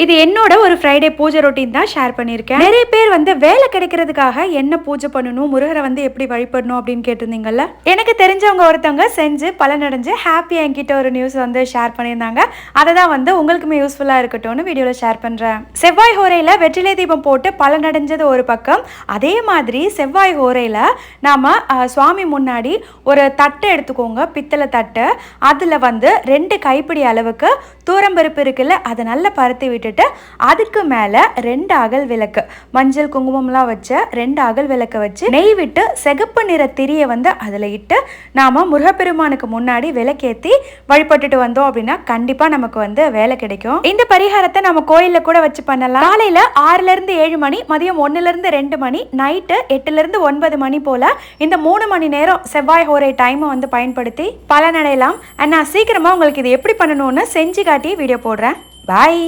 இது என்னோட ஒரு ஃப்ரைடே பூஜை ரொட்டீன் தான் ஷேர் பண்ணியிருக்கேன். நிறைய பேர் வந்து வேலை கிடைக்கிறதுக்காக என்ன பூஜை பண்ணணும், முருகரை வந்து எப்படி வழிபடணும் அப்படின்னு கேட்டிருந்தீங்கல்ல. எனக்கு தெரிஞ்சவங்க ஒருத்தவங்க செஞ்சு பலனடைஞ்சு ஹாப்பியாக என்கிட்ட ஒரு நியூஸ் வந்து ஷேர் பண்ணியிருந்தாங்க. அதை தான் வந்து உங்களுக்குமே யூஸ்ஃபுல்லாக இருக்கட்டும்னு வீடியோவில் ஷேர் பண்ணுறேன். செவ்வாய் ஹோரையில் வெற்றிலை தீபம் போட்டு பலனடைஞ்சது ஒரு பக்கம். அதே மாதிரி செவ்வாய் ஹோரையில் நாம் சுவாமி முன்னாடி ஒரு தட்டை எடுத்துக்கோங்க, பித்தளை தட்டு. அதில் வந்து 2 கைப்பிடி அளவுக்கு தூரம்பருப்பு இருக்குல்ல, அதை நல்லா பருத்தி விட்டுட்டு அதுக்கு மேலே 2 அகல் விளக்கு, மஞ்சள் குங்குமம்லாம் வச்ச 2 அகல் விளக்கு வச்சு நெய் விட்டு சிகப்பு நிற திரியை வந்து அதில் இட்டு நாம் முருகப்பெருமானுக்கு முன்னாடி விளக்கேற்றி வழிபட்டுட்டு வந்தோம் அப்படின்னா கண்டிப்பாக நமக்கு வந்து வேலை கிடைக்கும். இந்த பரிகாரத்தை நம்ம கோயிலில் கூட வச்சு பண்ணலாம். காலையில் 6லேருந்து 7 மணி, மதியம் 1லேருந்து 2 மணி, நைட்டு 8லேருந்து 9 மணி போல் இந்த 3 மணி நேரம் செவ்வாய் ஹோரை டைமை வந்து பயன்படுத்தி பலனடையலாம். நான் சீக்கிரமாக உங்களுக்கு இது எப்படி பண்ணணும்னு செஞ்சு காட்டி வீடியோ போடுறேன். பாய்.